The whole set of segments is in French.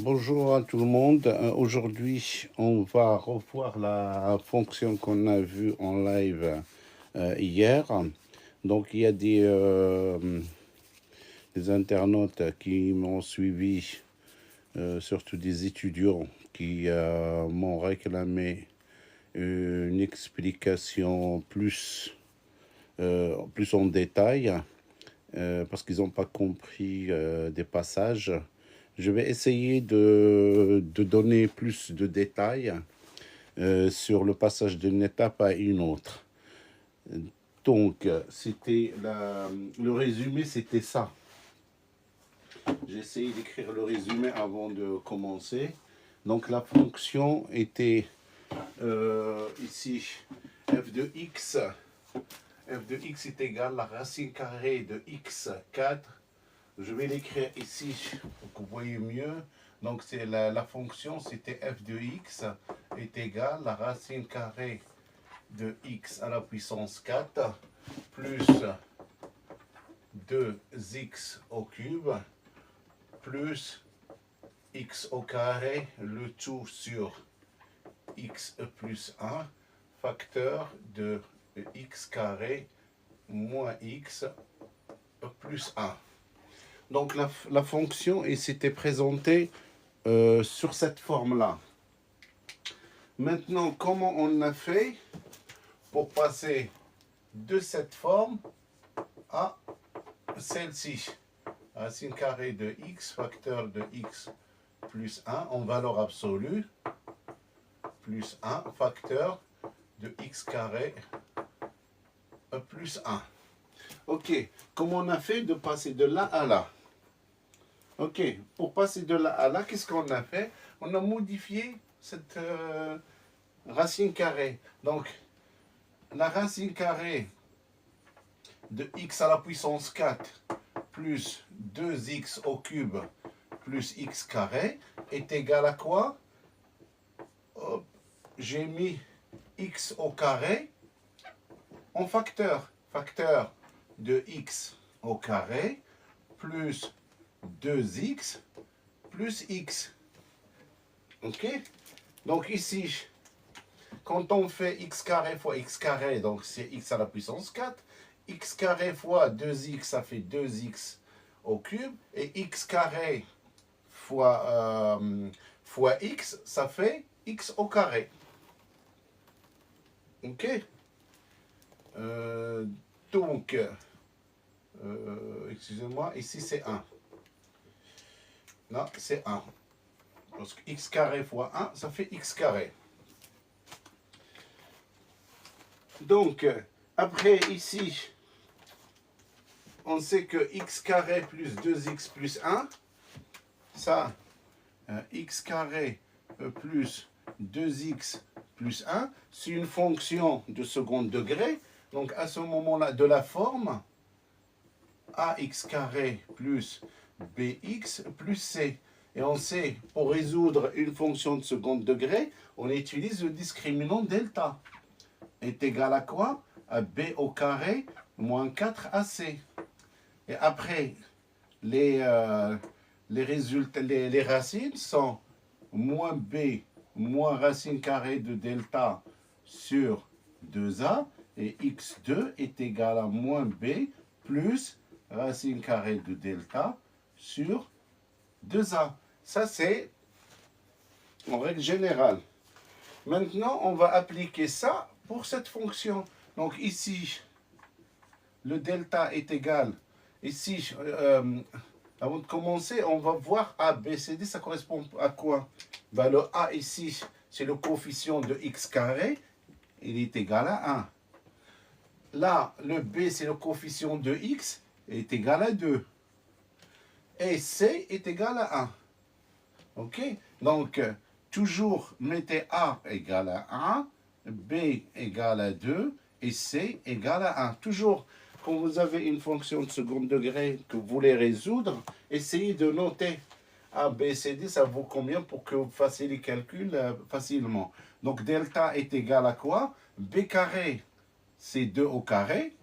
Bonjour à tout le monde. Aujourd'hui, on va revoir la fonction qu'on a vue en live hier. Donc, il y a des internautes qui m'ont suivi, surtout des étudiants qui m'ont réclamé une explication plus en détail parce qu'ils n'ont pas compris des passages. Je vais essayer de donner plus de détails sur le passage d'une étape à une autre. Donc, le résumé, c'était ça. J'ai essayé d'écrire le résumé avant de commencer. Donc, la fonction était ici f de x. F de x est égal à la racine carrée de x4. Je vais l'écrire ici pour que vous voyez mieux. Donc, c'est la fonction, c'était f de x est égal à la racine carrée de x à la puissance 4 plus 2x au cube plus x au carré, le tout sur x plus 1, facteur de x carré moins x plus 1. Donc la fonction s'était présentée sur cette forme-là. Maintenant, comment on a fait pour passer de cette forme à celle-ci? Racine carrée de x, facteur de x plus 1 en valeur absolue, plus 1, facteur de x carré plus 1. Ok, comment on a fait de passer de là à là? Ok, pour passer de là à là, qu'est-ce qu'on a fait? On a modifié cette racine carrée. Donc, la racine carrée de x à la puissance 4 plus 2x au cube plus x carré est égal à quoi? J'ai mis x au carré en facteur. Facteur de x au carré plus 2x plus x. Ok? Donc ici, quand on fait x carré fois x carré, donc c'est x à la puissance 4, x carré fois 2x, ça fait 2x au cube, et x carré fois x, ça fait x au carré. Ok? Donc, excusez-moi, ici c'est 1. Là, c'est 1. Parce que x carré fois 1, ça fait x carré. Donc, après, ici, on sait que x carré plus 2x plus 1, ça, x carré plus 2x plus 1, c'est une fonction de second degré. Donc, à ce moment-là, de la forme ax carré plus bx plus c. Et on sait, pour résoudre une fonction de second degré, on utilise le discriminant delta. Est égal à quoi? À b au carré moins 4ac. Et après, les résultats, les racines sont moins b moins racine carrée de delta sur 2a. Et x2 est égal à moins b plus racine carrée de delta sur 2a. Ça, c'est en règle générale. Maintenant, on va appliquer ça pour cette fonction. Donc ici, le delta est égal. Ici, avant de commencer, on va voir A, B, C, D, ça correspond à quoi? Ben, le A ici, c'est le coefficient de x carré. Il est égal à 1. Là, le B, c'est le coefficient de x. Il est égal à 2. Et C est égal à 1. OK? Donc, toujours mettez A égale à 1, B égale à 2 et C égale à 1. Toujours, quand vous avez une fonction de second degré que vous voulez résoudre, essayez de noter A, B, C, D, ça vaut combien pour que vous fassiez les calculs facilement. Donc, delta est égal à quoi? B carré, c'est 2 au carré,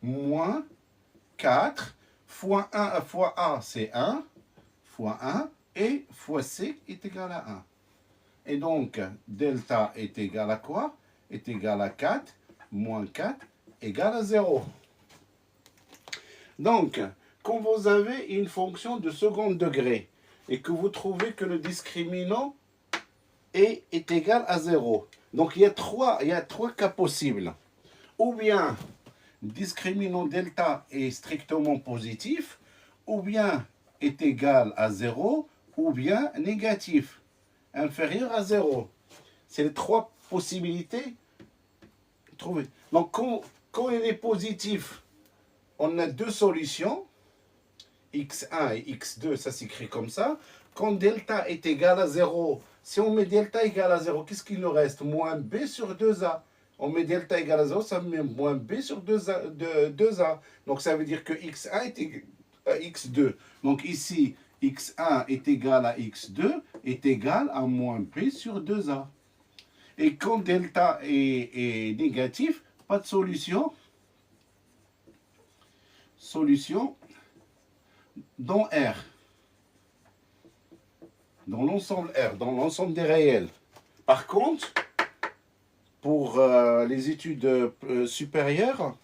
moins 4 fois 1 fois A, c'est 1, fois 1, et fois c est égal à 1. Et donc, delta est égal à quoi? Est égal à 4 moins 4 égale à 0. Donc, quand vous avez une fonction de second degré et que vous trouvez que le discriminant est égal à 0, donc il y a trois cas possibles. Ou bien discriminant delta est strictement positif, ou bien est égal à 0, ou bien négatif, inférieur à 0. C'est les trois possibilités trouvées. Donc quand il est positif, on a deux solutions, x1 et x2, ça s'écrit comme ça. Quand delta est égal à 0, si on met delta égal à 0, qu'est-ce qu'il nous reste? Moins b sur 2a. On met delta égal à 0, ça met moins b sur 2a. Donc ça veut dire que x1 est égal à x2. Donc ici, x1 est égal à x2 est égal à moins b sur 2a. Et quand delta est négatif, pas de solution. Solution dans R. Dans l'ensemble R, dans l'ensemble des réels. Par contre, pour les études supérieures,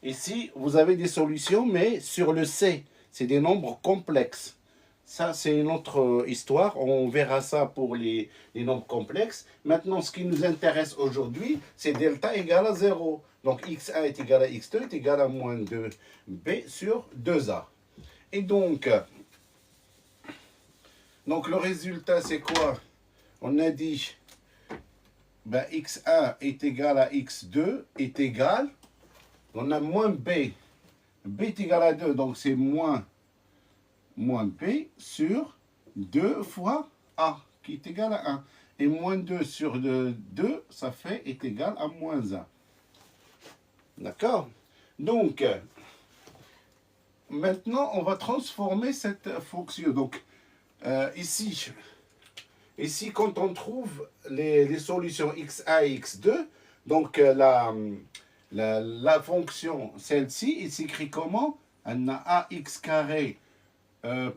ici, vous avez des solutions, mais sur le C. C'est des nombres complexes. Ça, c'est une autre histoire. On verra ça pour les nombres complexes. Maintenant, ce qui nous intéresse aujourd'hui, c'est delta égale à 0. Donc, x1 est égal à x2 est égal à moins 2b sur 2a. Et donc le résultat, c'est quoi? On a dit ben, x1 est égal à x2 est égal, on a moins b. B est égal à 2, donc c'est moins b sur 2 fois a, qui est égal à 1. Et moins 2 sur 2, ça fait est égal à moins 1. D'accord? Donc, maintenant, on va transformer cette fonction. Donc, ici, quand on trouve les solutions x1 et x2, donc la fonction, celle-ci, il s'écrit comment? On a ax carré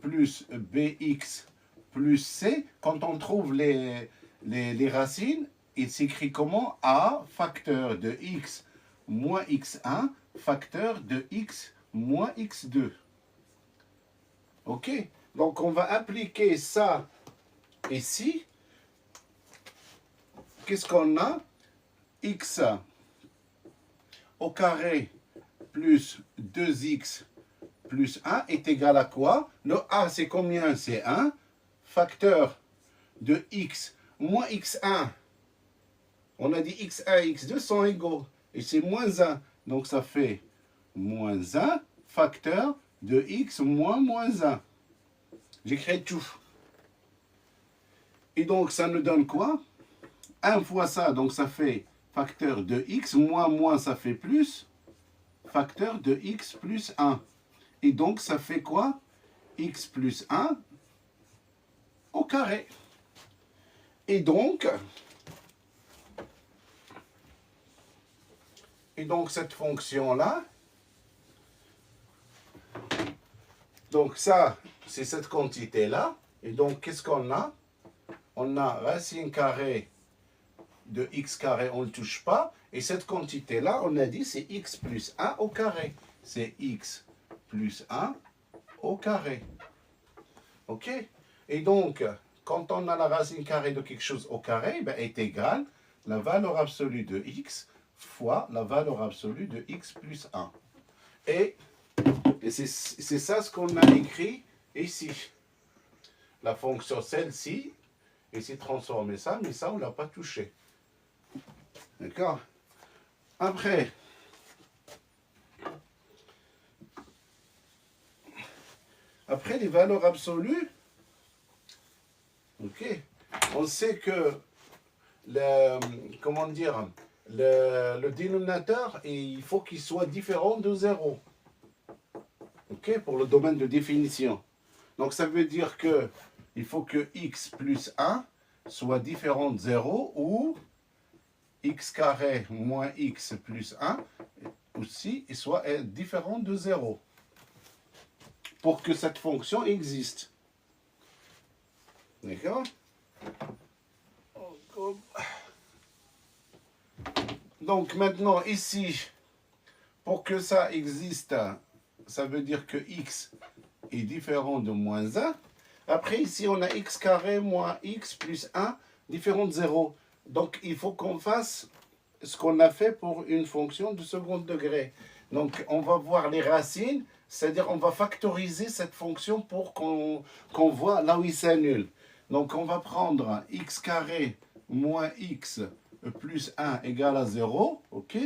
plus bx plus c. Quand on trouve les racines, il s'écrit comment? A facteur de x moins x1 facteur de x moins x2. Ok? Donc, on va appliquer ça ici. Qu'est-ce qu'on a? X au carré plus 2x plus 1 est égal à quoi? Le a, c'est combien? C'est 1. Facteur de x moins x1. On a dit x1 et x2 sont égaux. Et c'est moins 1. Donc, ça fait moins 1 facteur de x moins 1. J'écris tout. Et donc, ça nous donne quoi? 1 fois ça, donc ça fait facteur de x, moins, ça fait plus, facteur de x plus 1. Et donc, ça fait quoi? X plus 1 au carré. Et donc cette fonction-là, donc ça, c'est cette quantité-là. Et donc, qu'est-ce qu'on a? On a racine carrée de x carré, on ne le touche pas. Et cette quantité-là, on a dit, c'est x plus 1 au carré. C'est x plus 1 au carré. OK? Et donc, quand on a la racine carrée de quelque chose au carré, ben, est égale la valeur absolue de x fois la valeur absolue de x plus 1. Et c'est ça ce qu'on a écrit ici. La fonction celle-ci, ici transformer ça, mais ça on ne l'a pas touché. D'accord? Après, les valeurs absolues, ok, on sait que le dénominateur, il faut qu'il soit différent de 0. Ok, pour le domaine de définition. Donc ça veut dire que il faut que x plus 1 soit différent de 0 ou x carré moins x plus 1 aussi soit différent de 0 pour que cette fonction existe. D'accord? Donc maintenant, ici, pour que ça existe, ça veut dire que x est différent de moins 1. Après, ici, on a x carré moins x plus 1 différent de 0. Donc, il faut qu'on fasse ce qu'on a fait pour une fonction de second degré. Donc, on va voir les racines, c'est-à-dire on va factoriser cette fonction pour qu'on voit là où il s'annule. Donc, on va prendre x carré moins x plus 1 égale à 0, ok?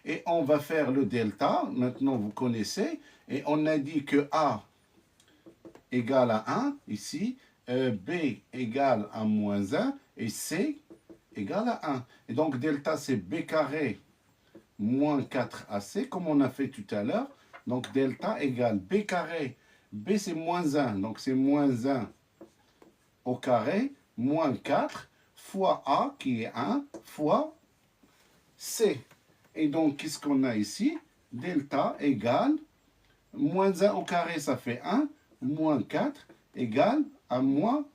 Et on va faire le delta, maintenant vous connaissez, et on a dit que a égale à 1, ici, b égale à moins 1, et c égale à 1. Et donc, delta, c'est b carré moins 4ac, comme on a fait tout à l'heure. Donc, delta égale b carré. B, c'est moins 1. Donc, c'est moins 1 au carré, moins 4, fois a, qui est 1, fois c. Et donc, qu'est-ce qu'on a ici? Delta égale moins 1 au carré, ça fait 1, moins 4 égale à moins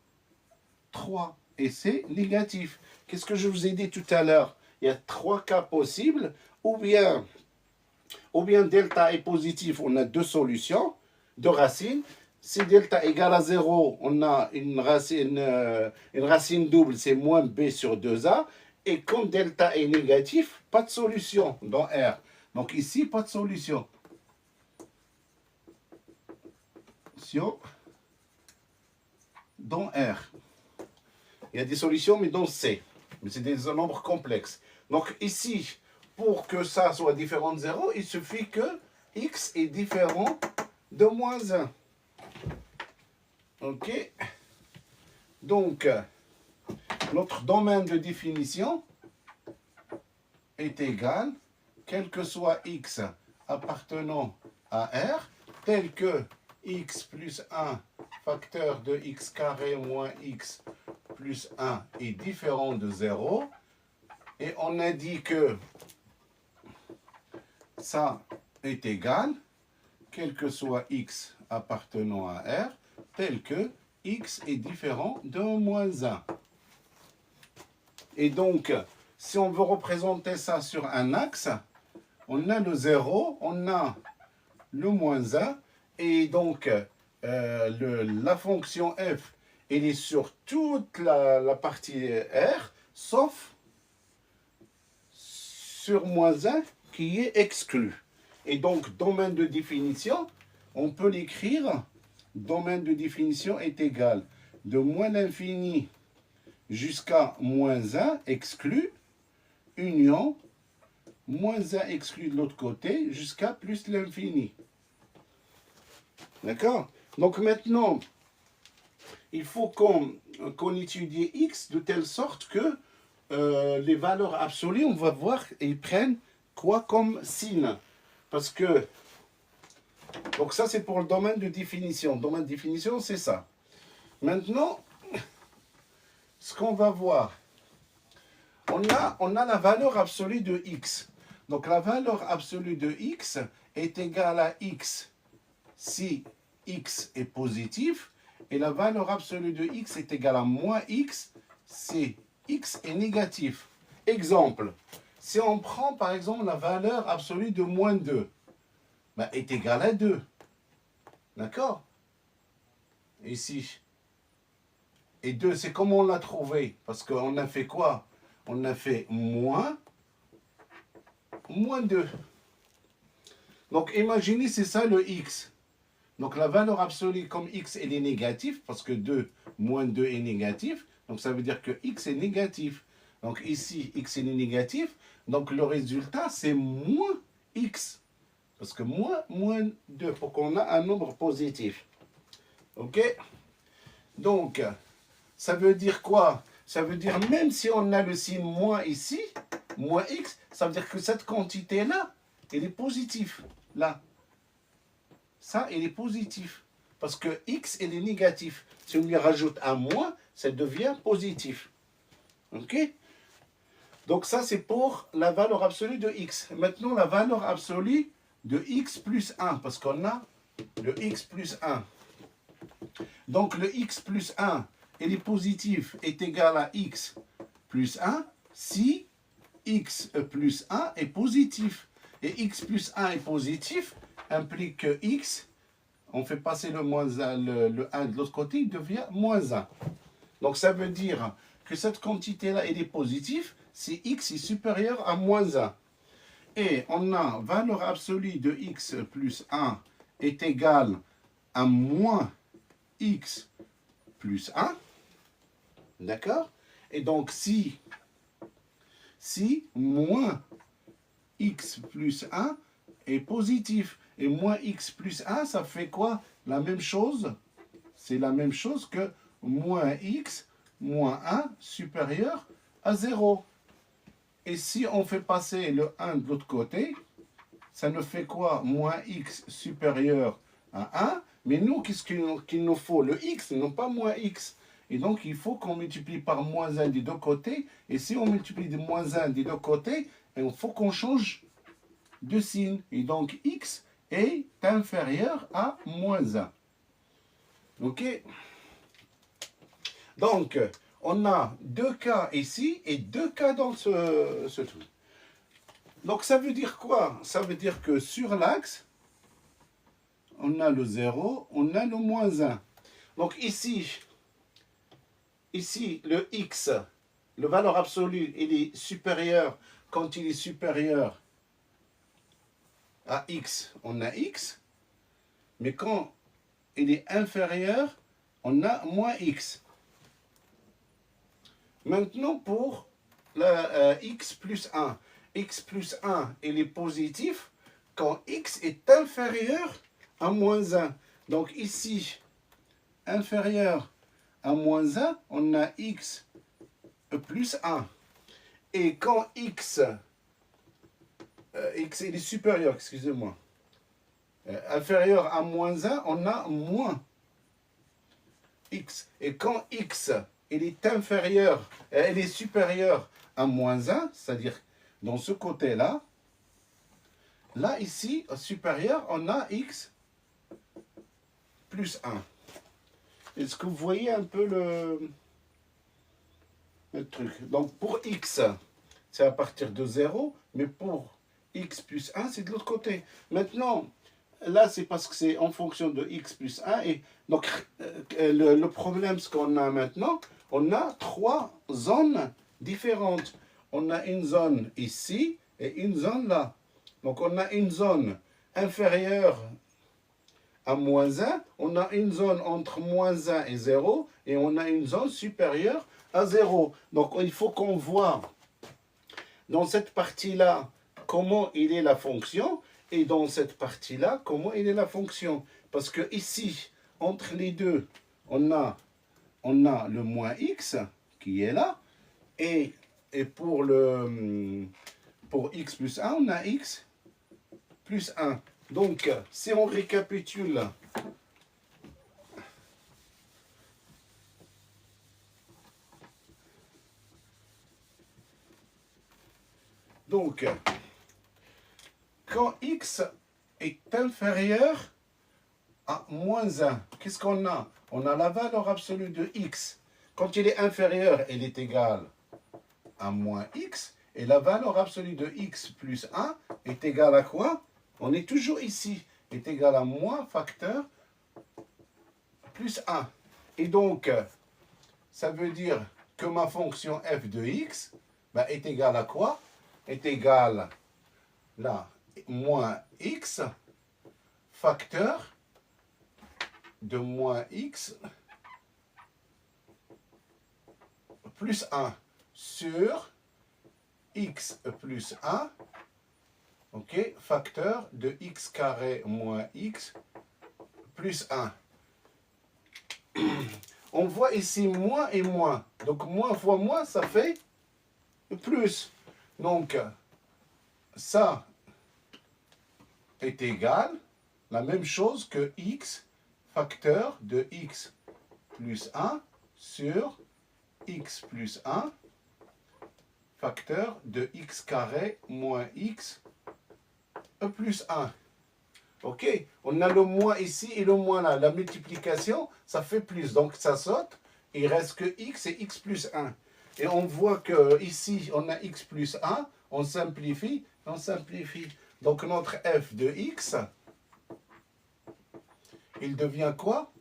3. Et c'est négatif. Qu'est-ce que je vous ai dit tout à l'heure? Il y a 3 cas possibles. Ou bien delta est positif, on a 2 solutions, 2 racines. Si delta égale à 0, on a une racine double, c'est moins b sur 2a. Et comme delta est négatif, pas de solution dans R. Donc ici, pas de solution. Dans R. Il y a des solutions, mais dans C. Mais c'est des nombres complexes. Donc ici, pour que ça soit différent de 0, il suffit que x est différent de moins 1. OK? Donc, notre domaine de définition est égal, quel que soit x appartenant à R, tel que x plus 1 facteur de x carré moins x plus 1 est différent de 0. Et on a dit que ça est égal, quel que soit x appartenant à R, tel que x est différent de moins 1. Et donc, si on veut représenter ça sur un axe, on a le 0, on a le moins 1, et donc la fonction f, elle est sur toute la partie R, sauf sur moins 1 qui est exclu. Et donc, domaine de définition, on peut l'écrire, domaine de définition est égal de moins l'infini jusqu'à moins 1 exclu, union, moins 1 exclu de l'autre côté, jusqu'à plus l'infini. D'accord? Donc maintenant, il faut qu'on étudie x de telle sorte que les valeurs absolues, on va voir, ils prennent quoi comme signe. Parce que, donc ça c'est pour le domaine de définition. Domaine de définition, c'est ça. Maintenant, ce qu'on va voir, on a la valeur absolue de x. Donc la valeur absolue de x est égale à x si x est positif, et la valeur absolue de x est égale à moins x si x est négatif. Exemple, si on prend par exemple la valeur absolue de moins 2, ben, est égale à 2. D'accord? Ici. Et 2, c'est comment on l'a trouvé? Parce qu'on a fait quoi? On a fait moins 2. Donc imaginez, c'est ça le x. Donc la valeur absolue, comme x elle est négative, parce que 2 moins 2 est négatif, donc ça veut dire que x est négatif. Donc ici, x est négatif, donc le résultat c'est moins x. Parce que moins 2, pour qu'on a un nombre positif. Ok? Donc, ça veut dire quoi? Ça veut dire même si on a le signe moins ici, moins x, ça veut dire que cette quantité-là, elle est positive. Là. Ça, elle est positif. Parce que x, elle est négatif. Si on lui rajoute un moins, ça devient positif. OK? Donc ça, c'est pour la valeur absolue de x. Maintenant, la valeur absolue de x plus 1. Parce qu'on a le x plus 1. Donc le x plus 1 et les positifs est égal à x plus 1 si x plus 1 est positif. Et x plus 1 est positif implique que x, on fait passer le moins 1, le 1 de l'autre côté, il devient moins 1. Donc ça veut dire que cette quantité-là, elle est positive si x est supérieur à moins 1. Et on a valeur absolue de x plus 1 est égale à moins x plus 1. D'accord? Et donc si moins x plus 1 est positif et moins x plus 1, ça fait quoi? La même chose. C'est la même chose que moins x moins 1 supérieur à 0. Et si on fait passer le 1 de l'autre côté, ça nous fait quoi? Moins x supérieur à 1. Mais nous, qu'est-ce qu'il nous faut? Le x, non pas moins x. Et donc, il faut qu'on multiplie par moins 1 des deux côtés. Et si on multiplie de moins 1 des deux côtés, il faut qu'on change de signe. Et donc, x est inférieur à moins 1. OK? Donc, on a deux cas ici et deux cas dans ce truc. Donc, ça veut dire quoi? Ça veut dire que sur l'axe, on a le 0, on a le moins 1. Donc, ici, le x, le valeur absolue, il est supérieur. Quand il est supérieur à x, on a x. Mais quand il est inférieur, on a moins x. Maintenant, pour la x plus 1. X plus 1, il est positif quand x est inférieur à moins 1. Donc ici, inférieur à moins 1, on a x plus 1. Et quand x il est supérieur, excusez-moi, inférieur à moins 1, on a moins x. Et quand x il est inférieur, il est supérieur à moins 1, c'est-à-dire dans ce côté-là, là ici, supérieur, on a x plus 1. Est-ce que vous voyez un peu le truc? Donc pour x, c'est à partir de 0, mais pour x plus 1, c'est de l'autre côté. Maintenant, là, c'est parce que c'est en fonction de x plus 1. Et donc, le problème, ce qu'on a maintenant, on a trois zones différentes. On a une zone ici et une zone là. Donc, on a une zone inférieure à moins 1, on a une zone entre moins 1 et 0, et on a une zone supérieure à 0. Donc, il faut qu'on voit dans cette partie-là comment il est la fonction, et dans cette partie-là, comment il est la fonction. Parce que ici, entre les deux, on a le moins x qui est là, et pour x plus 1, on a x plus 1. Donc, si on récapitule, donc, quand x est inférieur à moins 1, qu'est-ce qu'on a? On a la valeur absolue de x. Quand il est inférieur, elle est égale à moins x. Et la valeur absolue de x plus 1 est égale à quoi? On est toujours ici. Est égal à moins facteur plus 1. Et donc, ça veut dire que ma fonction f de x est égale à quoi? Est égale là, moins x facteur de moins x plus 1 sur x plus 1, ok, facteur de x carré moins x plus 1. On voit ici moins et moins. Donc moins fois moins, ça fait plus. Donc ça est égal, la même chose que x facteur de x plus 1 sur x plus 1 facteur de x carré moins x plus 1. Ok, on a le moins ici et le moins là. La multiplication, ça fait plus. Donc ça saute il reste que x et x plus 1. Et on voit que ici, on a x plus 1, on simplifie. Donc notre f de x, il devient quoi?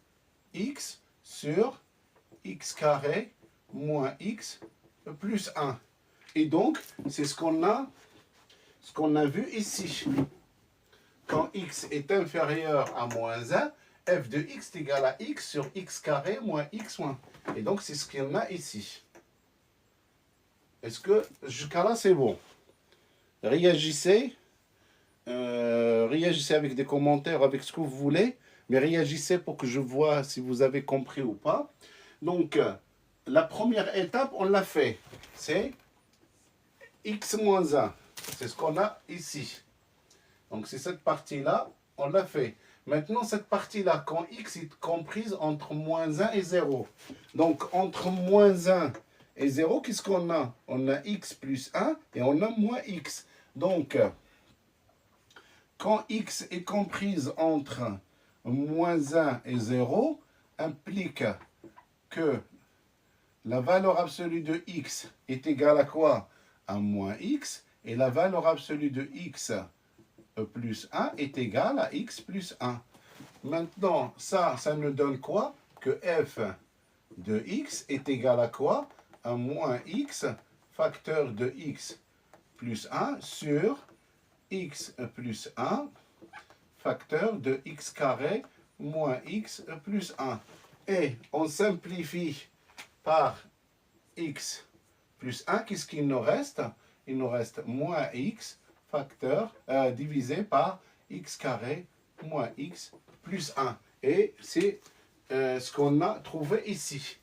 X sur x carré moins x plus 1. Et donc, c'est ce qu'on a vu ici. Quand x est inférieur à moins 1, f de x est égal à x sur x carré moins x moins. Et donc, c'est ce qu'on a ici. Est-ce que jusqu'à là, c'est bon? Réagissez. Réagissez avec des commentaires, avec ce que vous voulez. Mais réagissez pour que je vois si vous avez compris ou pas. Donc, la première étape, on l'a fait. C'est x moins 1. C'est ce qu'on a ici. Donc, c'est cette partie-là, on l'a fait. Maintenant, cette partie-là, quand x est comprise entre moins 1 et 0. Donc, entre moins 1 et 0, qu'est-ce qu'on a? On a x plus 1 et on a moins x. Donc, quand x est comprise entre moins 1 et 0, implique que la valeur absolue de x est égale à quoi? À moins x. Et la valeur absolue de x plus 1 est égale à x plus 1. Maintenant, ça nous donne quoi? Que f de x est égal à quoi? À moins x facteur de x plus 1 sur x plus 1 facteur de x carré moins x plus 1. Et on simplifie par x plus 1. Qu'est-ce qu'il nous reste? Il nous reste moins x facteur divisé par x carré moins x plus 1. Et c'est ce qu'on a trouvé ici.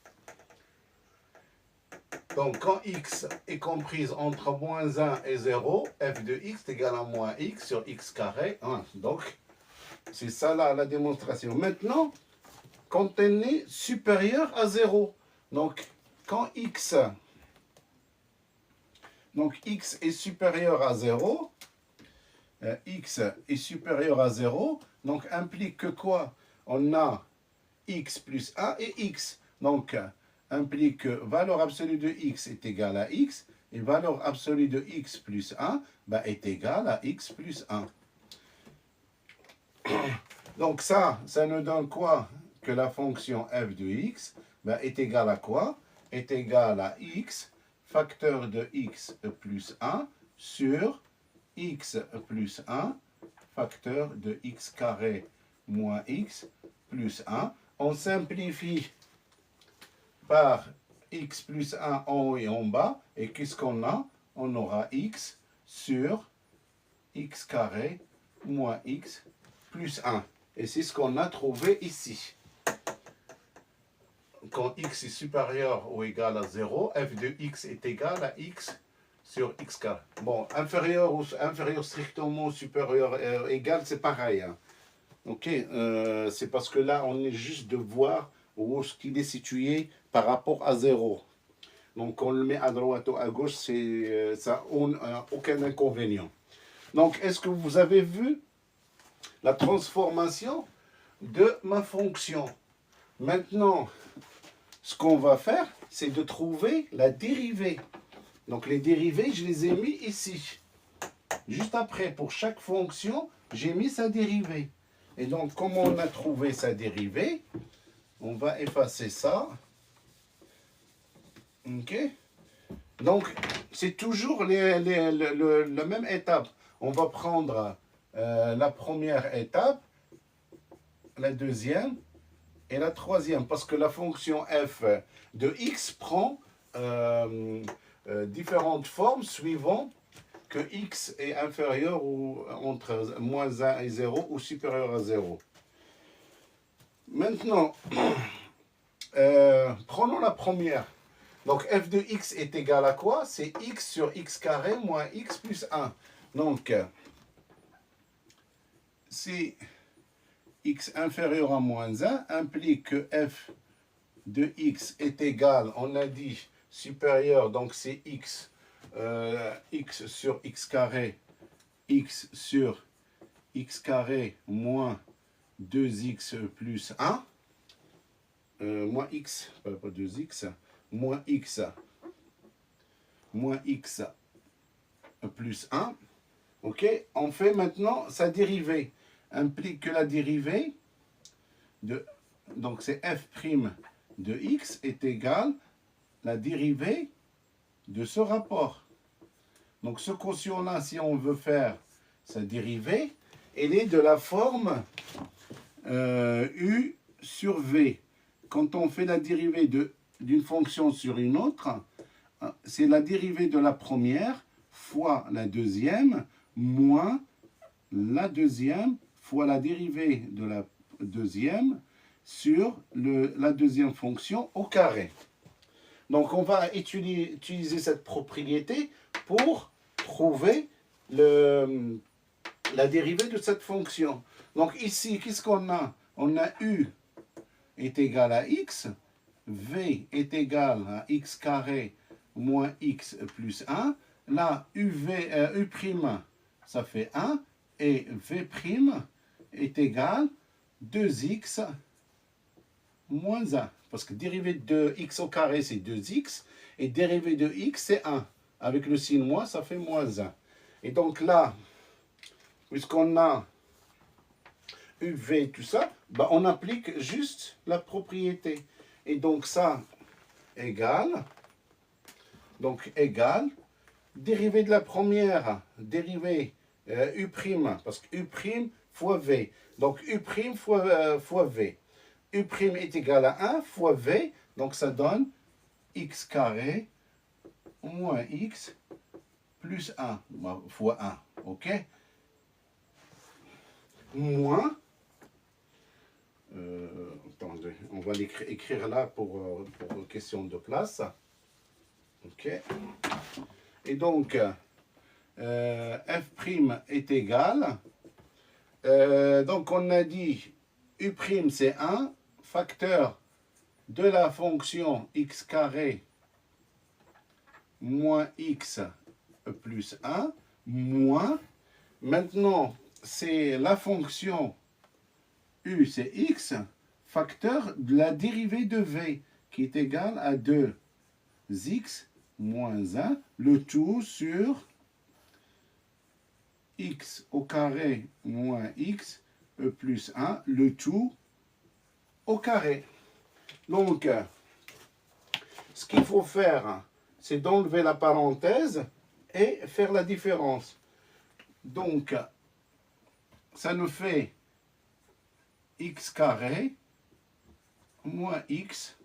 Donc, quand x est comprise entre moins 1 et 0, f de x est égal à moins x sur x carré 1. Donc, c'est ça là, la démonstration. Maintenant, quand n est supérieur à 0, donc quand x est supérieur à 0, x est supérieur à 0, donc implique que quoi? On a x plus 1 et x. Donc, implique que valeur absolue de x est égale à x, et valeur absolue de x plus 1 est égale à x plus 1. Donc ça nous donne quoi? Que la fonction f de x est égale à quoi? Est égale à x facteur de x plus 1 sur x plus 1 facteur de x carré moins x plus 1. On simplifie par x plus 1 en haut et en bas. Et qu'est-ce qu'on a? On aura x sur x carré moins x plus 1. Et c'est ce qu'on a trouvé ici. Quand x est supérieur ou égal à 0, f de x est égal à x sur x carré. Bon, inférieur strictement supérieur égal, c'est pareil. Hein. Ok, c'est parce que là, on est juste de voir où est-ce qu'il est situé par rapport à 0. Donc, on le met à droite ou à gauche, ça n'a aucun inconvénient. Donc, est-ce que vous avez vu la transformation de ma fonction? Maintenant, ce qu'on va faire, c'est de trouver la dérivée. Donc, les dérivées, je les ai mis ici. Juste après, pour chaque fonction, j'ai mis sa dérivée. Et donc, comme on a trouvé sa dérivée, on va effacer ça. OK? Donc, c'est toujours la même étape. On va prendre la première étape, la deuxième et la troisième. Parce que la fonction f de x prend différentes formes suivant que x est inférieur ou entre moins 1 et 0 ou supérieur à 0. Maintenant, prenons la première. Donc, f de x est égal à quoi? C'est x sur x carré moins x plus 1. Donc, si x inférieur à moins 1 implique que f de x est égal, on a dit supérieur, donc c'est x, x sur x carré, x sur x carré moins 2x plus 1, moins x, pas 2x, moins x plus 1. Ok, on fait maintenant sa dérivée. Implique que la dérivée de, donc c'est f' de x est égale la dérivée de ce rapport. Donc ce quotient-là, si on veut faire sa dérivée, elle est de la forme u sur v. Quand on fait la dérivée d'une fonction sur une autre, c'est la dérivée de la première fois la deuxième moins la deuxième fois la dérivée de la deuxième sur la deuxième fonction au carré. Donc on va utiliser cette propriété pour trouver la dérivée de cette fonction. Donc ici, qu'est-ce qu'on a? On a u est égal à x, v est égal à x carré moins x plus 1. Là, u', ça fait 1, et v' est égal 2x moins 1. Parce que dérivée de x au carré, c'est 2x, et dérivée de x, c'est 1. Avec le signe moins, ça fait moins 1. Et donc là, puisqu'on a uv, tout ça, bah on applique juste la propriété. Et donc ça égale, dérivée de la première, dérivée u', parce que u' fois v. Donc u' fois v. U' est égal à 1 fois v, donc ça donne x carré moins x plus 1 fois 1, ok? Moins, attendez, on va l'écrire là pour question de place, ok? Et donc, f' est égal, donc on a dit u' c'est 1, facteur de la fonction x carré moins x plus 1, moins, maintenant c'est la fonction u, c'est x, facteur de la dérivée de v, qui est égal à 2x moins 1, le tout sur x au carré moins x plus 1, le tout au carré. Donc, ce qu'il faut faire, c'est d'enlever la parenthèse et faire la différence. Donc, ça nous fait x carré moins x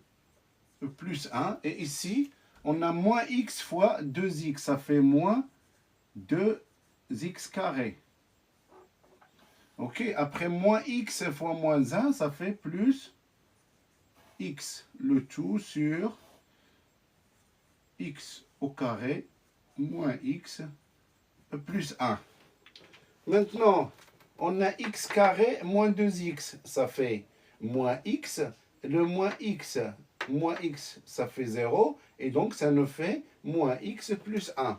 plus 1. Et ici, on a moins x fois 2x. Ça fait moins 2x carré. Ok, après moins x fois moins 1, ça fait plus x. Le tout sur x au carré moins x plus 1. Maintenant, on a x carré moins 2x, ça fait moins x. Le moins x, ça fait 0. Et donc, ça nous fait moins x plus 1.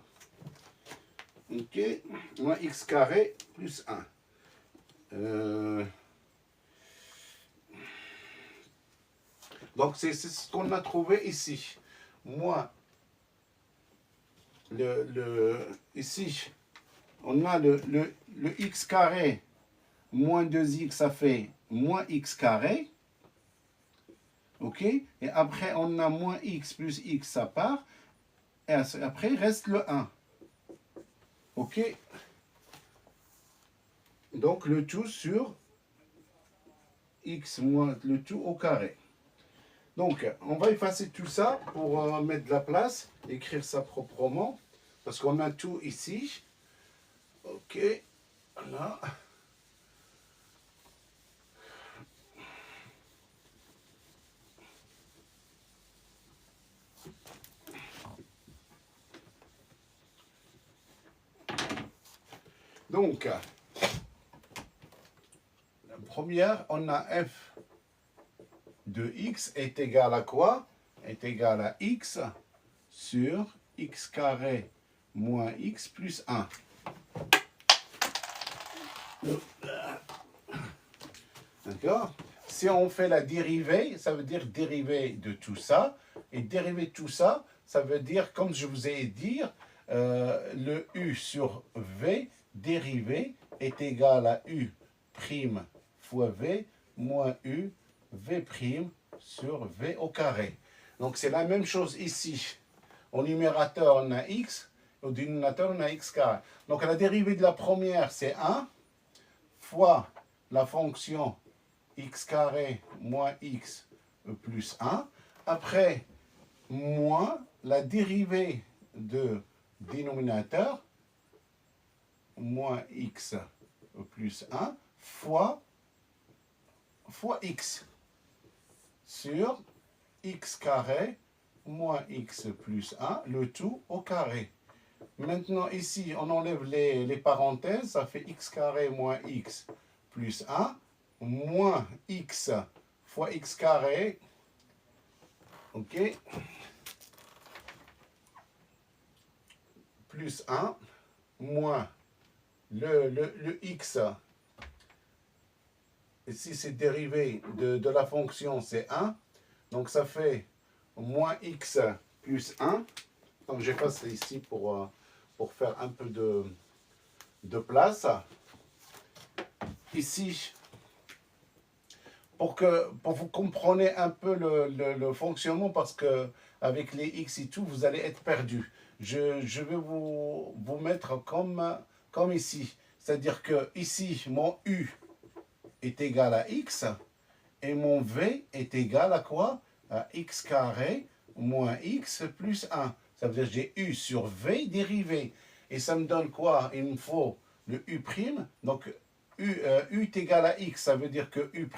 Ok, moins x carré plus 1. Donc, c'est ce qu'on a trouvé ici. Moins ici, on a le x carré moins 2x, ça fait moins x carré. Ok? Et après, on a moins x plus x, ça part. Et après, il reste le 1. Ok? Donc, le tout sur x moins le tout au carré. Donc, on va effacer tout ça pour mettre de la place, écrire ça proprement, parce qu'on a tout ici. Ok, là. Donc, la première, on a f de x est égal à quoi? Est égal à x sur x carré moins x plus 1. D'accord? si on fait la dérivée, ça veut dire dérivée de tout ça. Et dérivée de tout ça, ça veut dire, comme je vous ai dit, le U sur V dérivé est égal à U prime fois V moins U V prime sur V au carré. Donc c'est la même chose ici. Au numérateur, on a X. Au dénominateur, on a X carré. Donc la dérivée de la première, c'est 1 fois la fonction X carré moins X plus 1. Après, moins la dérivée de dénominateur, moins X plus 1, fois X sur X carré moins X plus 1, le tout au carré. Maintenant, ici, on enlève les parenthèses, ça fait X carré moins X plus 1, moins X fois X carré, ok, plus 1, moins le X, ici c'est dérivé de la fonction, c'est 1, donc ça fait moins X plus 1, donc j'efface ici pour faire un peu de place. Ici, pour vous compreniez un peu le fonctionnement, parce que avec les X et tout, vous allez être perdu. Je vais vous mettre comme ici. C'est-à-dire que ici, mon U est égal à X et mon V est égal à quoi? À X carré moins X plus 1. Ça veut dire que j'ai U sur V dérivé. Et ça me donne quoi? Il me faut le U'. Donc, U est égal à X, ça veut dire que U'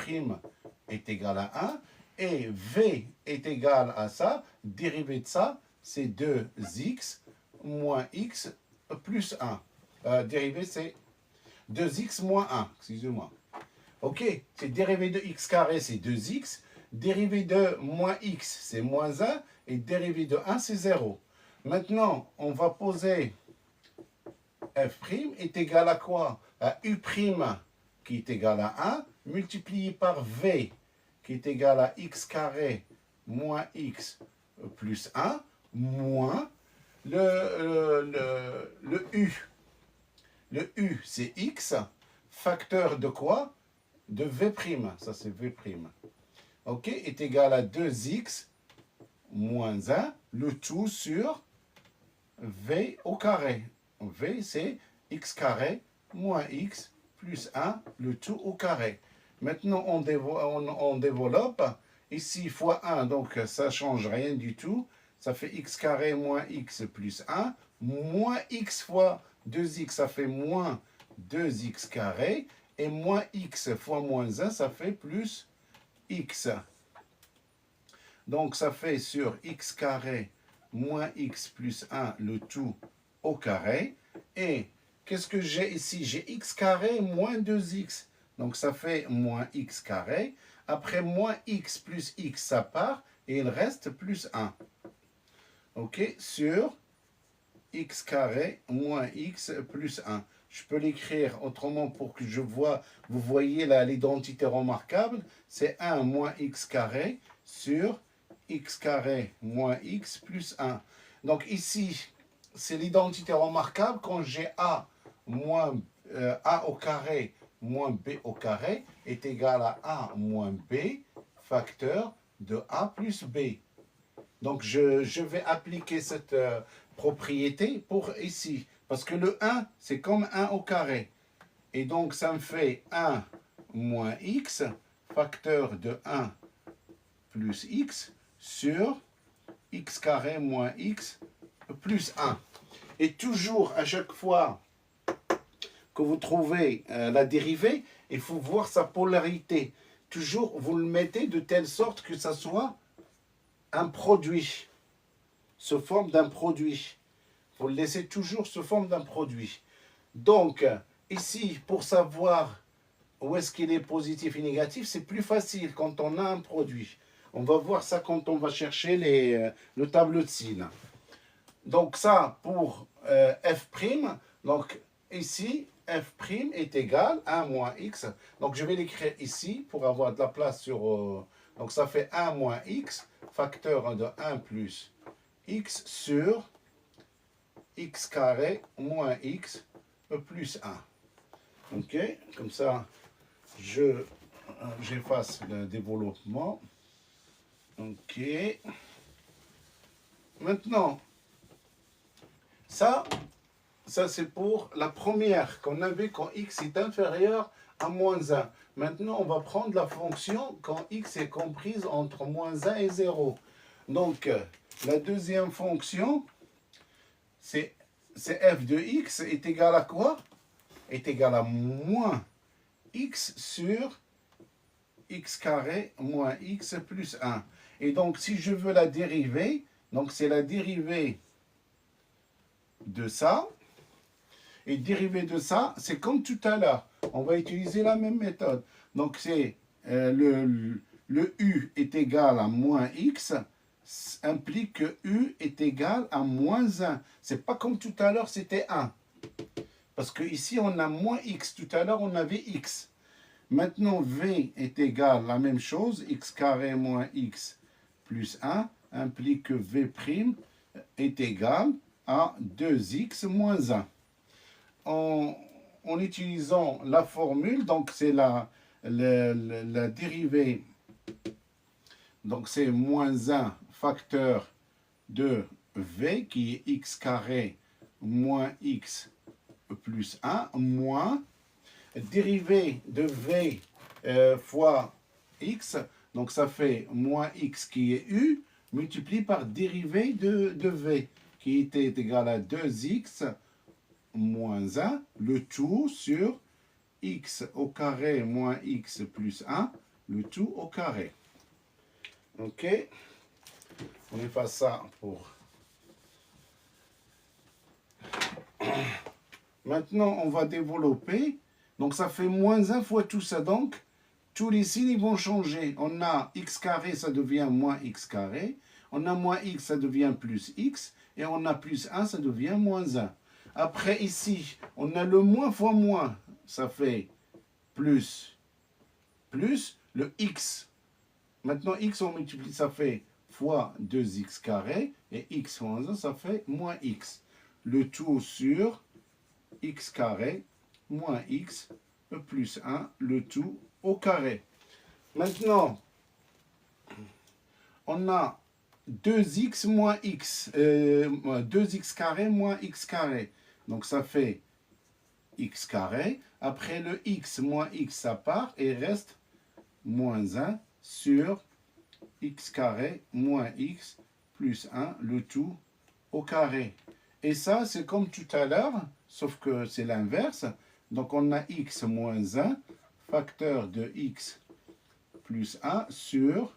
est égal à 1. Et V est égal à ça. Dérivé de ça, c'est 2x moins X plus 1. Dérivé, c'est 2x moins 1. Excusez-moi. Ok, c'est dérivé de x carré, c'est 2x. Dérivé de moins x, c'est moins 1. Et dérivé de 1, c'est 0. Maintenant, on va poser f' est égal à quoi? À u' qui est égal à 1, multiplié par v qui est égal à x carré moins x plus 1, moins le u. Le u, c'est x, facteur de quoi? De v', ça c'est v'. Ok, est égal à 2x moins 1, le tout sur v au carré. V, c'est x carré moins x plus 1, le tout au carré. Maintenant, on développe. Ici, fois 1, donc ça ne change rien du tout. Ça fait x carré moins x plus 1, moins x fois 2x, ça fait moins 2x carré. Et moins x fois moins 1, ça fait plus x. Donc, ça fait sur x carré moins x plus 1, le tout au carré. Et qu'est-ce que j'ai ici? J'ai x carré moins 2x. Donc, ça fait moins x carré. Après, moins x plus x, ça part. Et il reste plus 1. OK? Sur x carré moins x plus 1. Je peux l'écrire autrement pour que vous voyez l'identité remarquable. C'est 1 moins x carré sur x carré moins x plus 1. Donc ici, c'est l'identité remarquable quand j'ai a moins a au carré moins b au carré est égal à a moins b facteur de a plus b. Donc je vais appliquer cette propriété pour ici. Parce que le 1, c'est comme 1 au carré. Et donc ça me fait 1 moins x facteur de 1 plus x sur x carré moins x plus 1. Et toujours, à chaque fois que vous trouvez la dérivée, il faut voir sa polarité. Toujours, vous le mettez de telle sorte que ça soit un produit, sous forme d'un produit. Vous le laissez toujours sous forme d'un produit. Donc, ici, pour savoir où est-ce qu'il est positif et négatif, c'est plus facile quand on a un produit. On va voir ça quand on va chercher le tableau de signes. Donc ça, pour f', donc ici, f' est égal à 1 moins x. Donc, je vais l'écrire ici pour avoir de la place sur... donc, ça fait 1 moins x, facteur de 1 plus x sur x carré moins x plus 1. OK? Comme ça, j'efface le développement. OK. Maintenant, ça c'est pour la première qu'on avait quand x est inférieur à moins 1. Maintenant, on va prendre la fonction quand x est comprise entre moins 1 et 0. Donc, la deuxième fonction, c'est f de x est égal à quoi? Est égal à moins x sur x carré moins x plus 1. Et donc, si je veux la dériver, donc c'est la dérivée de ça. Et dérivée de ça, c'est comme tout à l'heure. On va utiliser la même méthode. Donc, c'est le u est égal à moins x, implique que u est égal à moins 1. C'est pas comme tout à l'heure, c'était 1. Parce que ici, on a moins x. Tout à l'heure, on avait x. Maintenant, v est égal à la même chose, x carré moins x plus 1, implique que v' est égal à 2x moins 1. En utilisant la formule, donc c'est la dérivée, donc c'est moins 1 facteur de v qui est x carré moins x plus 1 moins dérivée de v fois x, donc ça fait moins x qui est u, multiplié par dérivée de v, qui était égal à 2x moins 1, le tout sur x au carré moins x plus 1, le tout au carré. OK? On efface ça pour... Maintenant, on va développer. Donc, ça fait moins 1 fois tout ça. Donc, tous les signes ils vont changer. On a x carré, ça devient moins x carré. On a moins x, ça devient plus x. Et on a plus 1, ça devient moins 1. Après, ici, on a le moins fois moins. Ça fait plus. Plus le x. Maintenant, x, on multiplie, ça fait fois 2x carré. Et x moins 1, ça fait moins x. Le tout sur x carré moins x plus 1, le tout au carré. Maintenant, on a 2x moins x, 2x carré moins x carré. Donc ça fait x carré. Après le x moins x, ça part et reste moins 1 sur x carré moins x plus 1, le tout au carré. Et ça, c'est comme tout à l'heure, sauf que c'est l'inverse. Donc on a x moins 1, facteur de x plus 1 sur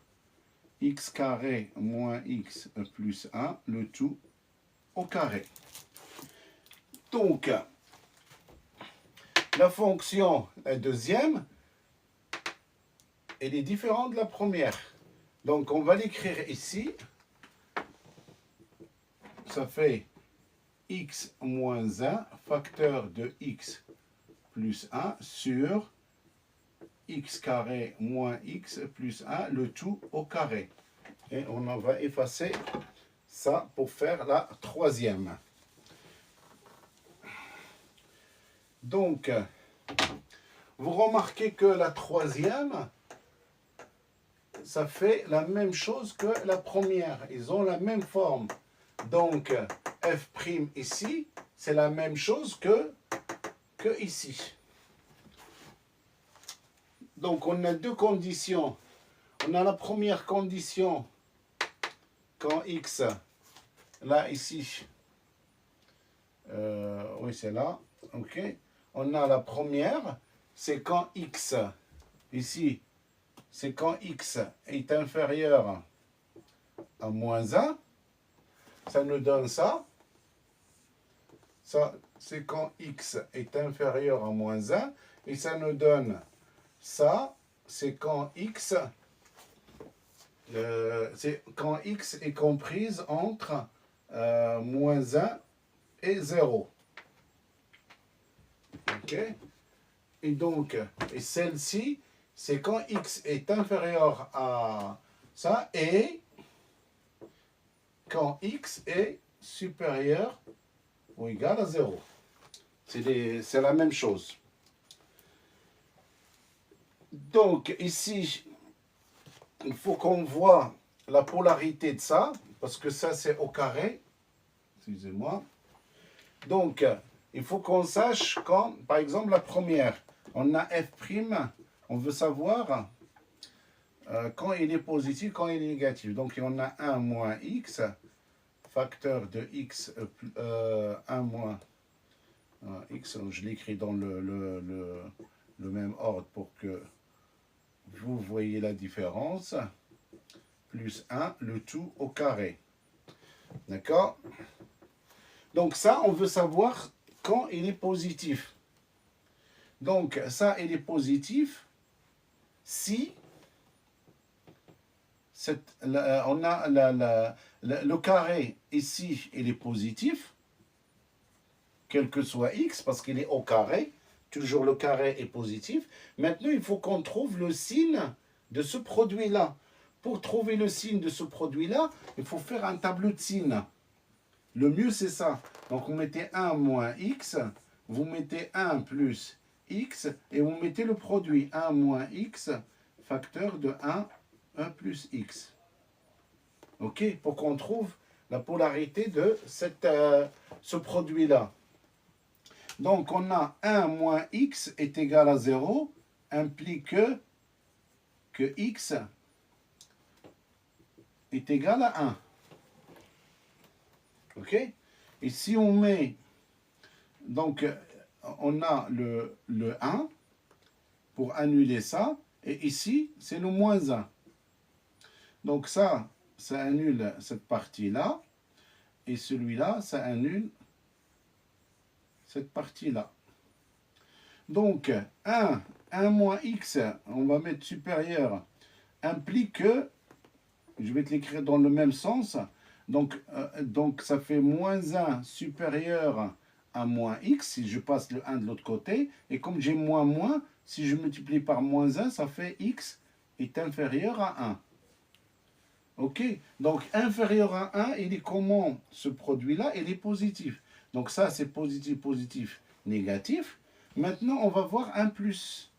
x carré moins x plus 1, le tout au carré. Donc, la fonction, la deuxième, elle est différente de la première. Donc, on va l'écrire ici. Ça fait x moins 1, facteur de x plus 1 sur x carré moins x plus 1, le tout au carré. Et on en va effacer ça pour faire la troisième. Donc, vous remarquez que la troisième, ça fait la même chose que la première. Ils ont la même forme. Donc, f' ici, c'est la même chose que ici. Donc, on a deux conditions. On a la première condition quand x, là, ici, oui, c'est là, ok. On a la première, c'est quand x, ici, c'est quand x est inférieur à moins 1, ça nous donne ça. Ça, c'est quand x est inférieur à moins 1, et ça nous donne ça, c'est quand x est comprise entre moins 1 et 0. Ok. Et donc, et celle-ci, c'est quand x est inférieur à ça et quand x est supérieur ou égal à 0. C'est la même chose. Donc, ici, il faut qu'on voit la polarité de ça, parce que ça, c'est au carré. Excusez-moi. Donc, il faut qu'on sache quand, par exemple, la première, on a f', on veut savoir quand il est positif, quand il est négatif. Donc, on a 1 moins x, facteur de x, 1 moins x, je l'écris dans le même ordre pour que vous voyez la différence, plus 1, le tout au carré. D'accord? Donc ça, on veut savoir quand il est positif. Donc ça, il est positif si on a le carré ici, il est positif, quel que soit x, parce qu'il est au carré. Toujours le carré est positif. Maintenant, il faut qu'on trouve le signe de ce produit-là. Pour trouver le signe de ce produit-là, il faut faire un tableau de signes. Le mieux, c'est ça. Donc, vous mettez 1 moins x, vous mettez 1 plus x, et vous mettez le produit 1 moins x, facteur de 1 plus x. OK? Pour qu'on trouve la polarité de ce produit-là. Donc, on a 1 moins x est égal à 0, implique que x est égal à 1. OK? Et si on met, donc, on a le 1 pour annuler ça, et ici, c'est le moins 1. Donc ça annule cette partie-là, et celui-là, ça annule cette partie-là. Donc, 1 moins x, on va mettre supérieur, implique que, je vais te l'écrire dans le même sens, donc ça fait moins 1 supérieur à moins x, si je passe le 1 de l'autre côté, et comme j'ai moins, si je multiplie par moins 1, ça fait x est inférieur à 1. Ok? Donc, inférieur à 1, il est comment ce produit-là? Il est positif. Donc ça, c'est positif, positif, négatif. Maintenant, on va voir 1 plus.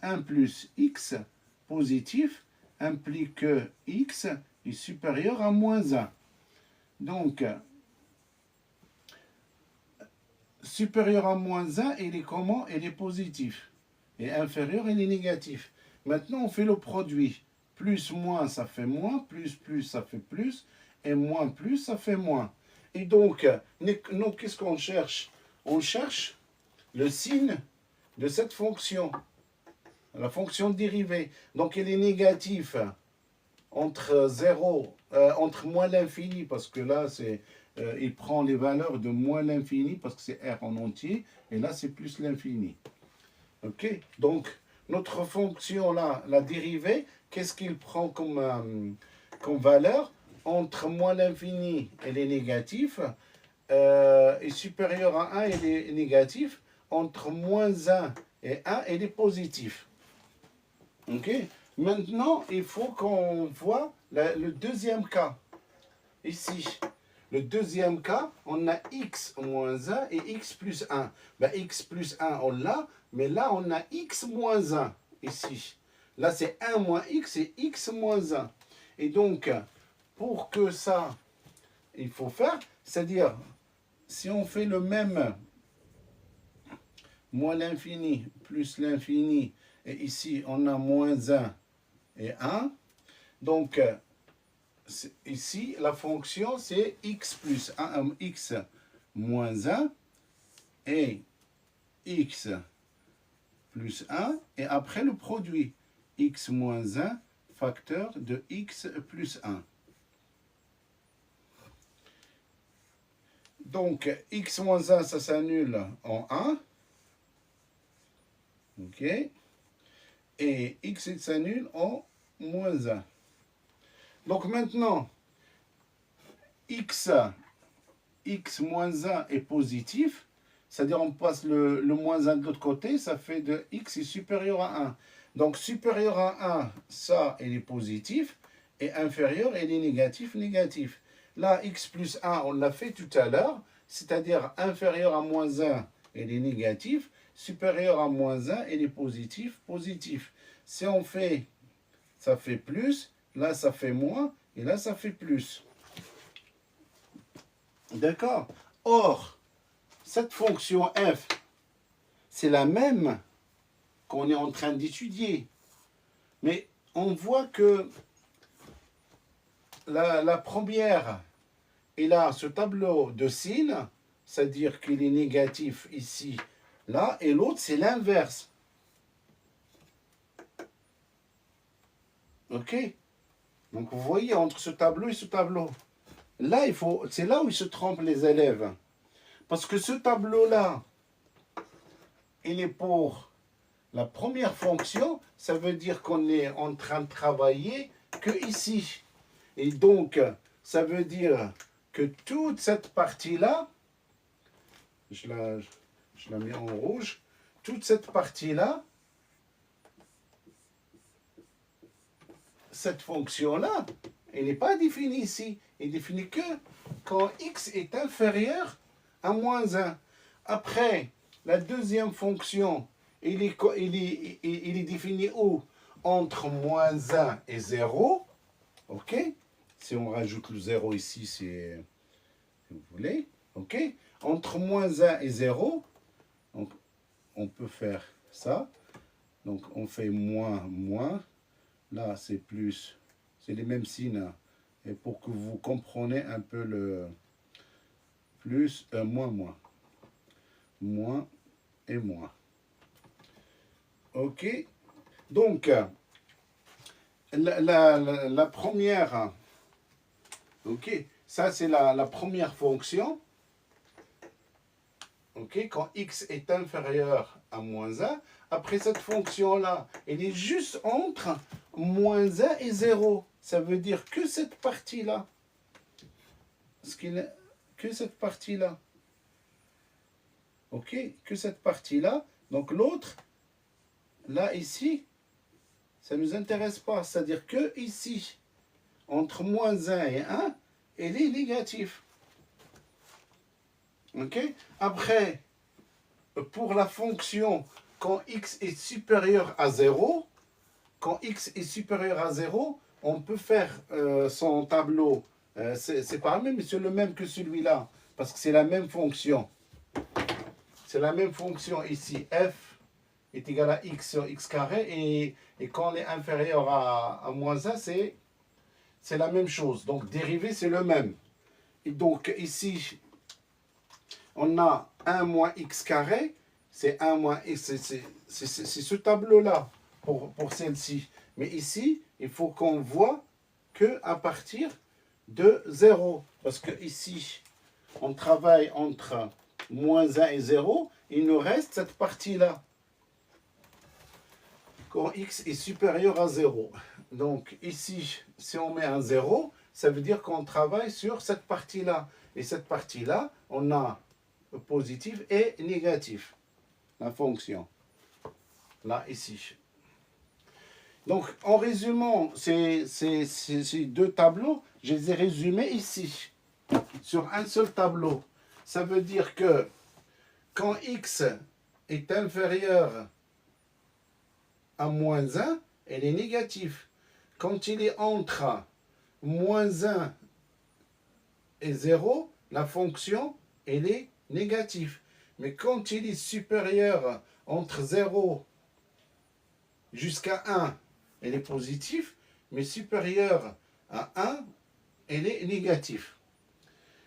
1 plus x positif implique que x est supérieur à moins 1. Donc, supérieur à moins 1, il est comment? Il est positif. Et inférieur, il est négatif. Maintenant, on fait le produit. Plus, moins, ça fait moins. Plus, ça fait plus. Et moins, plus, ça fait moins. Et donc, nous, qu'est-ce qu'on cherche? On cherche le signe de cette fonction. La fonction dérivée. Donc, il est négatif entre 0, entre moins l'infini, parce que là, il prend les valeurs de moins l'infini, parce que c'est R en entier, et là, c'est plus l'infini. OK? Donc, notre fonction là, la dérivée, qu'est-ce qu'il prend comme valeur? Entre moins l'infini, elle est négative, et supérieur à 1, elle est négative. Entre moins 1 et 1, elle est positive. OK? Maintenant, il faut qu'on voit le deuxième cas. Ici, le deuxième cas, on a x moins 1 et x plus 1. Ben, x plus 1, on l'a, mais là, on a x moins 1 ici. Là, c'est 1 moins x et x moins 1. Et donc, pour que ça, il faut faire, c'est-à-dire, si on fait le même moins l'infini plus l'infini, et ici, on a moins 1 et 1. Donc, ici, la fonction, c'est x plus 1, x moins 1 et x plus 1. Et après, le produit, x moins 1, facteur de x plus 1. Donc, x moins 1, ça s'annule en 1. OK. Et x s'annule en moins 1. Donc maintenant, x moins 1 est positif. c'est-à-dire on passe le moins 1 de l'autre côté, ça fait de x est supérieur à 1. Donc supérieur à 1, ça, il est positif, et inférieur, il est négatif, négatif. Là, x plus 1, on l'a fait tout à l'heure, c'est-à-dire inférieur à moins 1, il est négatif, supérieur à moins 1, il est positif, positif. Si on fait, ça fait plus, là ça fait moins, et là ça fait plus. D'accord? Or, cette fonction f, c'est la même qu'on est en train d'étudier. Mais on voit que la première, il a ce tableau de signes, c'est-à-dire qu'il est négatif ici, là, et l'autre, c'est l'inverse. OK? Donc, vous voyez, entre ce tableau et ce tableau, là, c'est là où ils se trompent les élèves. Parce que ce tableau-là, il est pour la première fonction, ça veut dire qu'on est en train de travailler que ici. Et donc, ça veut dire que toute cette partie-là, je la mets en rouge, toute cette partie-là, cette fonction-là, elle n'est pas définie ici. Elle est définie que quand x est inférieur à moins 1. Après, la deuxième fonction, il est défini où? Entre moins 1 et 0. OK? Si on rajoute le 0 ici, si vous voulez. OK? Entre moins 1 et 0, donc on peut faire ça. Donc on fait moins, moins. Là, c'est plus. C'est les mêmes signes. Et pour que vous compreniez un peu le plus, moins, moins. Moins et moins. OK? Donc, la première, OK, ça c'est la première fonction. OK, quand x est inférieur à moins 1, après cette fonction-là, elle est juste entre moins 1 et 0. Ça veut dire que cette partie-là. Que cette partie-là. OK, que cette partie-là. Donc l'autre, là, ici, ça ne nous intéresse pas. C'est-à-dire que ici, entre moins 1 et 1, elle est négative. OK? Après, pour la fonction, quand x est supérieur à 0, quand x est supérieur à 0, on peut faire son tableau. C'est pas le même, mais c'est le même que celui-là. Parce que c'est la même fonction. C'est la même fonction ici. F est égal à x sur x carré. Et quand on est inférieur à moins 1, c'est la même chose. Donc, dérivé, c'est le même. Et donc, ici, on a 1 moins x carré. C'est 1 moins x. C'est ce tableau-là pour celle-ci. Mais ici, il faut qu'on voit qu'à partir de 0. Parce que ici, on travaille entre moins 1 et 0. Il nous reste cette partie-là. Quand x est supérieur à 0. Donc ici, si on met un 0, ça veut dire qu'on travaille sur cette partie-là. Et cette partie-là, on a positif et négatif. La fonction. Là, ici. Donc, en résumant ces deux tableaux, je les ai résumés ici, sur un seul tableau. Ça veut dire que quand x est inférieur à moins 1, elle est négative. Quand il est entre moins 1 et 0, la fonction, elle est négative. Mais quand il est supérieur entre 0 jusqu'à 1, elle est positive, mais supérieure à 1, elle est négative.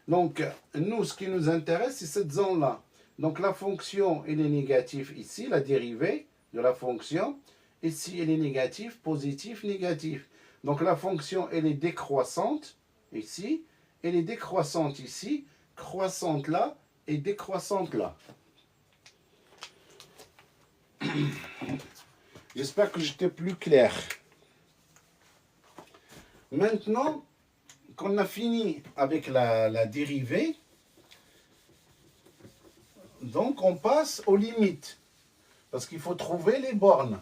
Donc, nous, ce qui nous intéresse, c'est cette zone-là. Donc, la fonction, elle est négative ici, la dérivée de la fonction. Ici, elle est négative, positif, négatif. Donc, la fonction, elle est décroissante ici. Elle est décroissante ici, croissante là et décroissante là. J'espère que j'étais plus clair. Maintenant qu'on a fini avec la dérivée, Donc, on passe aux limites. Parce qu'il faut trouver les bornes.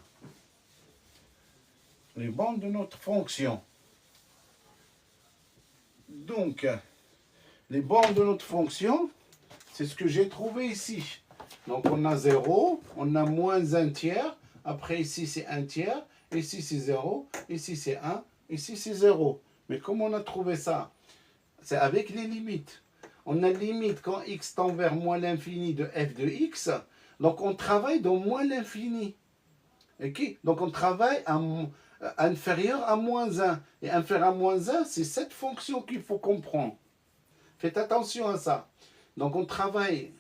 Les bornes de notre fonction. Donc, les bornes de notre fonction, c'est ce que j'ai trouvé ici. Donc, on a 0, on a moins 1 tiers. Après, ici, c'est 1 tiers. Ici, c'est 0. Ici, c'est 1. Ici, c'est 0. Mais comment on a trouvé ça? C'est avec les limites. On a limite quand x tend vers moins l'infini de f de x. Donc, on travaille dans moins l'infini. Okay? Donc, on travaille à inférieur à moins 1. Et inférieur à moins 1, c'est cette fonction qu'il faut comprendre. Faites attention à ça. Donc, on travaille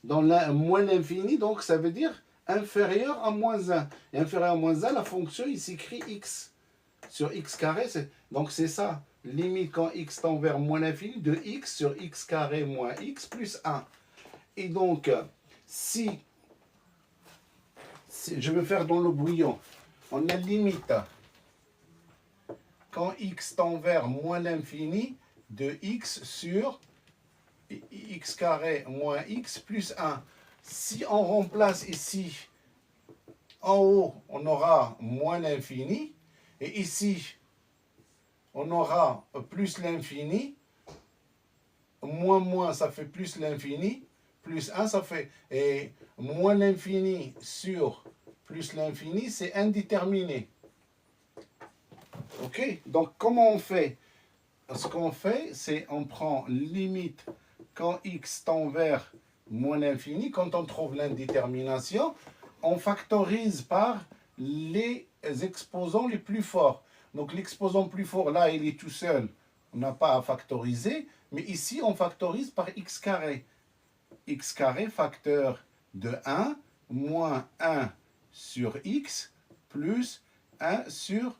dans moins l'infini. Donc, ça veut dire inférieur à moins 1. Et inférieur à moins 1, la fonction, il s'écrit x. Sur x carré, donc c'est ça. Limite quand x tend vers moins l'infini de x sur x carré moins x plus 1. Et donc, si je veux faire dans le brouillon, on a limite quand x tend vers moins l'infini de x sur x carré moins x plus 1. Si on remplace ici, en haut, on aura moins l'infini. Et ici, on aura plus l'infini. Moins, ça fait plus l'infini. Plus 1, ça fait... Et moins l'infini sur plus l'infini, c'est indéterminé. OK? Donc, comment on fait? Ce qu'on fait, c'est on prend limite quand x tend vers moins l'infini. Quand on trouve l'indétermination, on factorise par les exposants les plus forts. Donc, l'exposant plus fort, là, il est tout seul. On n'a pas à factoriser. Mais ici, on factorise par x carré. X carré facteur de 1 moins 1 sur x plus 1 sur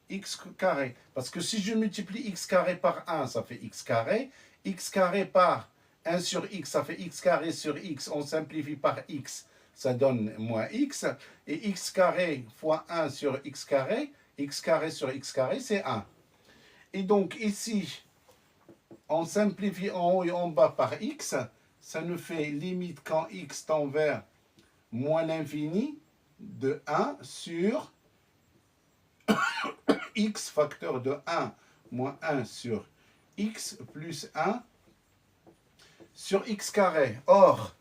x carré. Parce que si je multiplie x carré par 1, ça fait x carré. X carré par 1 sur x, ça fait x carré sur x. On simplifie par x, ça donne moins x. Et x carré fois 1 sur x carré sur x carré, c'est 1. Et donc ici, on simplifie en haut et en bas par x. Ça nous fait limite quand x tend vers moins l'infini de 1 sur x facteur de 1 moins 1 sur x plus 1 sur x carré. Or,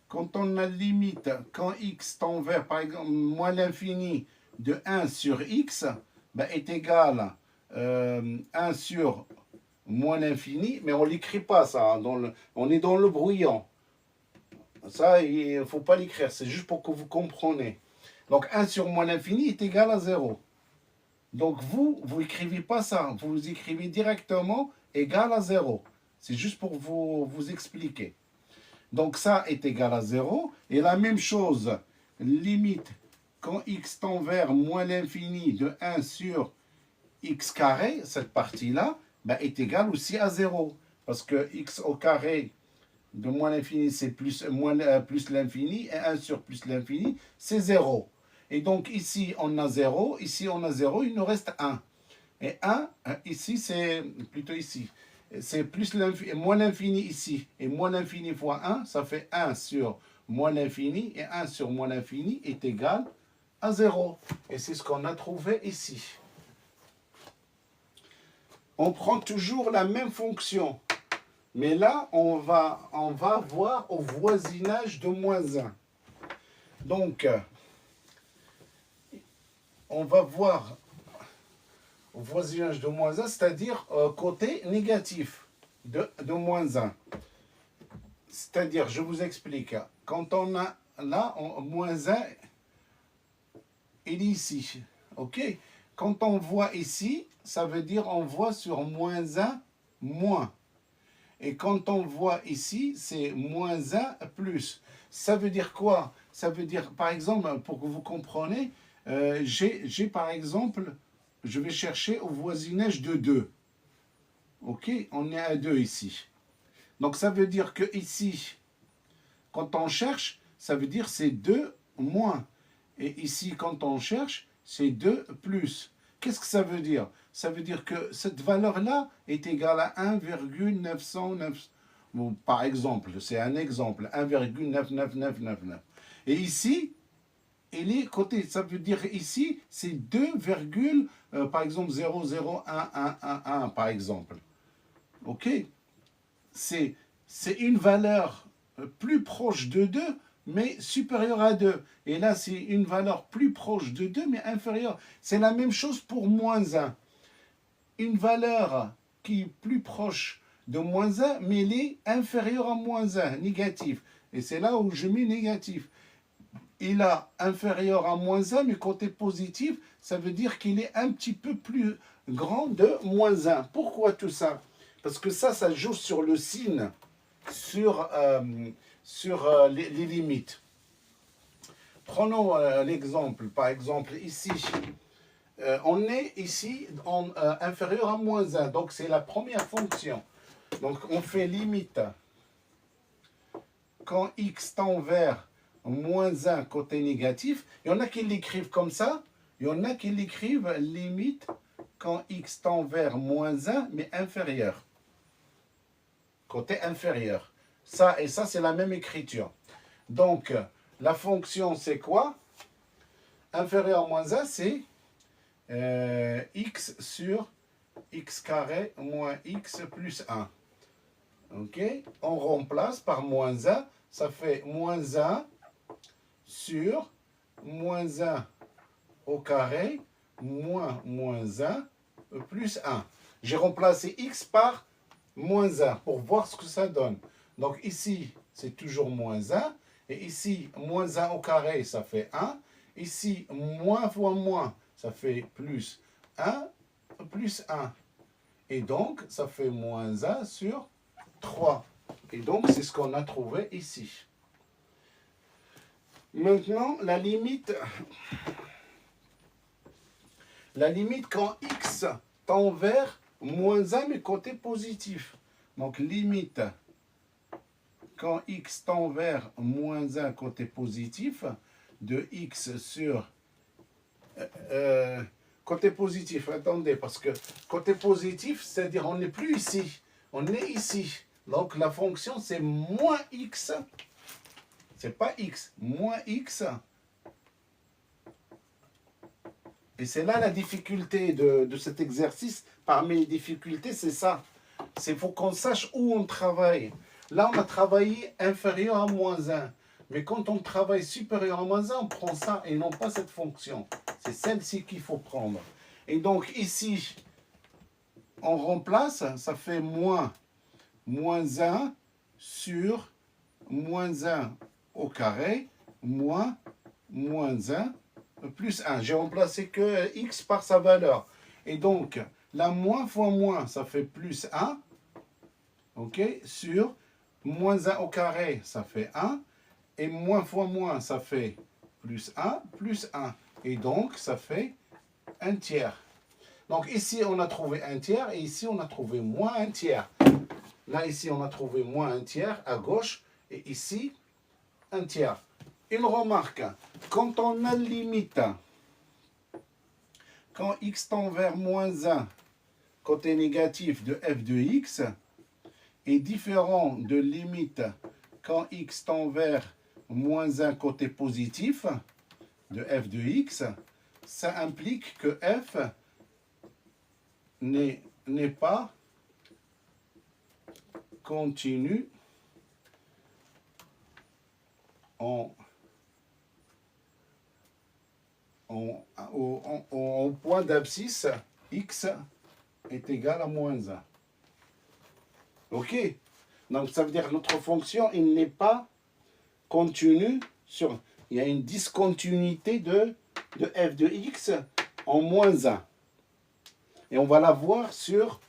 quand on a limite, quand x tend vers, par exemple, moins l'infini de 1 sur x, ben, est égal 1 sur moins l'infini, mais on ne l'écrit pas ça, hein, on est dans le brouillon. Ça, il ne faut pas l'écrire, c'est juste pour que vous compreniez. Donc 1 sur moins l'infini est égal à 0. Donc vous n'écrivez pas ça, vous écrivez directement égal à 0. C'est juste pour vous expliquer. Donc ça est égal à 0. Et la même chose, limite, quand x tend vers moins l'infini de 1 sur x carré, cette partie-là, ben, est égale aussi à 0. Parce que x au carré de moins l'infini, c'est plus l'infini. Et 1 sur plus l'infini, c'est 0. Et donc ici, on a 0. Ici, on a 0. Il nous reste 1. Et 1, ici, c'est plutôt ici. C'est plus l'infini, moins l'infini ici. Et moins l'infini fois 1, ça fait 1 sur moins l'infini. Et 1 sur moins l'infini est égal à 0. Et c'est ce qu'on a trouvé ici. On prend toujours la même fonction. Mais là, on va voir au voisinage de moins 1. Donc, on va voir au voisinage de moins 1, c'est-à-dire côté négatif de moins 1. C'est-à-dire, je vous explique, quand on a là, moins 1, il est ici. OK? Quand on voit ici, ça veut dire on voit sur moins 1, moins. Et quand on voit ici, c'est moins 1 plus. Ça veut dire quoi? Ça veut dire, par exemple, pour que vous compreniez, j'ai par exemple, je vais chercher au voisinage de 2. OK? On est à 2 ici. Donc ça veut dire que ici, quand on cherche, ça veut dire c'est 2 moins. Et ici, quand on cherche, c'est 2 plus. Qu'est-ce que ça veut dire? Ça veut dire que cette valeur-là est égale à 1,909. Bon, par exemple, c'est un exemple, 1,99999. Et ici, il est côté, ça veut dire ici, c'est 2, par exemple, 00111, par exemple. OK? C'est une valeur plus proche de 2, mais supérieure à 2. Et là, c'est une valeur plus proche de 2, mais inférieure. C'est la même chose pour moins 1. Une valeur qui est plus proche de moins 1, mais elle est inférieure à moins 1, négatif. Et c'est là où je mets négatif. Il a inférieur à moins 1, mais côté positif, ça veut dire qu'il est un petit peu plus grand de moins 1. Pourquoi tout ça? Parce que ça joue sur le signe, sur les limites. Prenons l'exemple, par exemple ici. On est ici inférieur à moins 1, donc c'est la première fonction. Donc on fait limite quand x tend vers moins 1 côté négatif. Il y en a qui l'écrivent comme ça, il y en a qui l'écrivent limite quand x tend vers moins 1 mais inférieur. Côté inférieur. Ça et ça, c'est la même écriture. Donc, la fonction, c'est quoi? Inférieur à moins 1, c'est x sur x carré moins x plus 1. OK? On remplace par moins 1. Ça fait moins 1 sur moins 1 au carré moins 1 plus 1. J'ai remplacé x par moins 1 pour voir ce que ça donne. Donc ici, c'est toujours moins 1. Et ici, moins 1 au carré, ça fait 1. Ici, moins fois moins, ça fait plus 1 plus 1. Et donc, ça fait moins 1 sur 3. Et donc, c'est ce qu'on a trouvé ici. Maintenant, la limite quand x tend vers moins 1, mais côté positif. Donc, limite quand x tend vers moins 1 côté positif, de x sur... côté positif, attendez, parce que côté positif, c'est-à-dire on n'est plus ici, on est ici. Donc, la fonction, c'est moins x. C'est pas x, moins x. Et c'est là la difficulté de cet exercice. Parmi les difficultés, c'est ça. Il faut qu'on sache où on travaille. Là, on a travaillé inférieur à moins 1. Mais quand on travaille supérieur à moins 1, on prend ça et non pas cette fonction. C'est celle-ci qu'il faut prendre. Et donc ici, on remplace, ça fait moins 1 sur moins 1 au carré, moins 1 plus 1. J'ai remplacé que x par sa valeur. Et donc, la moins fois moins, ça fait plus 1. OK? Sur moins 1 au carré, ça fait 1. Et moins fois moins, ça fait plus 1, plus 1. Et donc, ça fait 1 tiers. Donc, ici, on a trouvé 1 tiers. Et ici, on a trouvé moins 1 tiers. Là, ici, on a trouvé moins 1 tiers à gauche. Et ici, 1 tiers. Une remarque. Quand on a limite, quand x tend vers moins 1, côté négatif de f de x, est différent de limite quand x tend vers moins 1 côté positif de f de x, ça implique que f n'est pas continu en point d'abscisse x est égal à moins 1. OK? Donc, ça veut dire que notre fonction, il n'est pas continu sur... Il y a une discontinuité de f de x en moins 1. Et on va la voir sur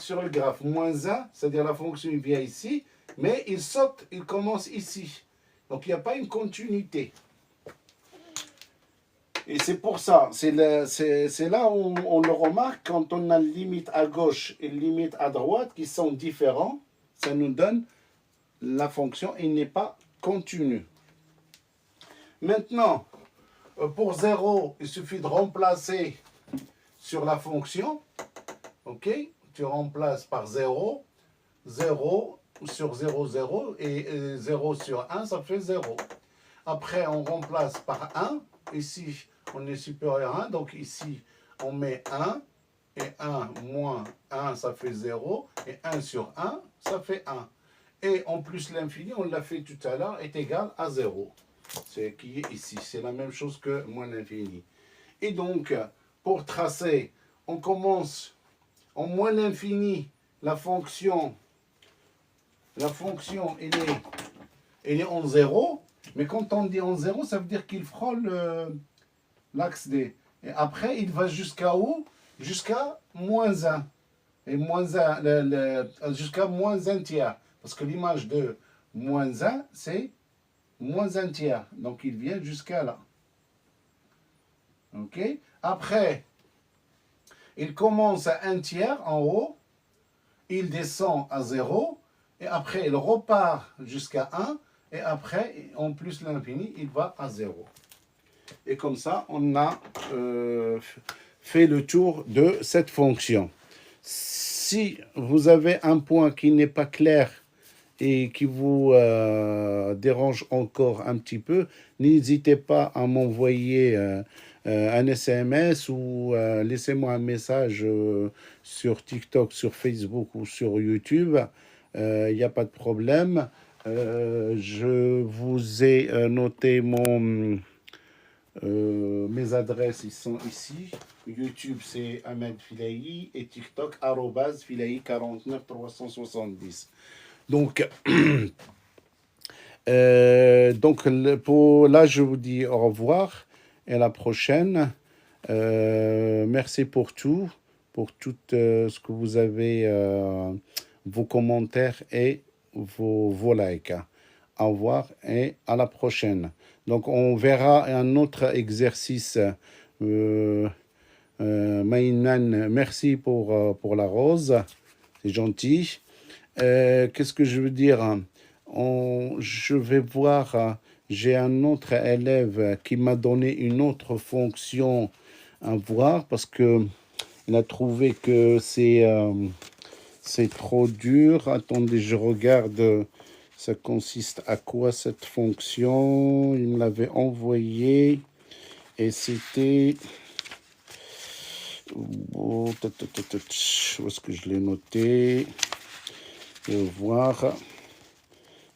le graphe. Moins 1, c'est-à-dire la fonction il vient ici, mais il saute, il commence ici. Donc, il n'y a pas une continuité. Et c'est pour ça, c'est là où on le remarque, quand on a limite à gauche et limite à droite qui sont différents, ça nous donne la fonction, il n'est pas continu. Maintenant, pour 0, il suffit de remplacer sur la fonction. OK? Tu remplaces par 0. 0 sur 0, 0. Et 0 sur 1, ça fait 0. Après, on remplace par 1. Ici, on est supérieur à 1. Donc ici, on met 1. Et 1 moins 1, ça fait 0. Et 1 sur 1, ça fait 1. Et en plus, l'infini, on l'a fait tout à l'heure, est égal à 0. C'est qui est ici. C'est la même chose que moins l'infini. Et donc, pour tracer, on commence en moins l'infini. La fonction, elle est en 0. Mais quand on dit en 0, ça veut dire qu'il frôle l'axe D. Et après, il va jusqu'à où? Jusqu'à moins 1. Et moins 1, jusqu'à moins 1 tiers. Parce que l'image de moins 1, c'est moins 1 tiers. Donc, il vient jusqu'à là. OK? Après, il commence à 1 tiers en haut. Il descend à 0. Et après, il repart jusqu'à 1. Et après, en plus l'infini, il va à 0. Et comme ça, on a fait le tour de cette fonction. Si vous avez un point qui n'est pas clair et qui vous dérange encore un petit peu, n'hésitez pas à m'envoyer un SMS ou laissez-moi un message sur TikTok, sur Facebook ou sur YouTube. Il n'y a pas de problème. Je vous ai noté mes adresses, ils sont ici. YouTube, c'est Ahmed Filahi et TikTok, @Filahi 49 370. Donc, pour là, je vous dis au revoir et à la prochaine. Merci pour tout ce que vous avez, vos commentaires et vos likes. Au revoir et à la prochaine. Donc, on verra un autre exercice. Maïnan, merci pour la rose. C'est gentil. Qu'est-ce que je veux dire? Je vais voir. J'ai un autre élève qui m'a donné une autre fonction à voir parce que il a trouvé que c'est trop dur. Attendez, je regarde. Ça consiste à quoi cette fonction? Il me l'avait envoyé et c'était... Où est-ce que je l'ai noté? Je vais voir.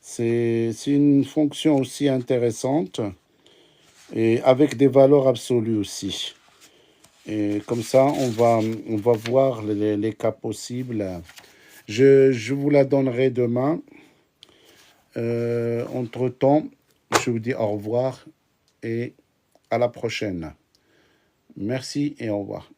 C'est une fonction aussi intéressante et avec des valeurs absolues aussi. Et comme ça, on va voir les cas possibles. Je vous la donnerai demain. Entre-temps, je vous dis au revoir et à la prochaine. Merci et au revoir.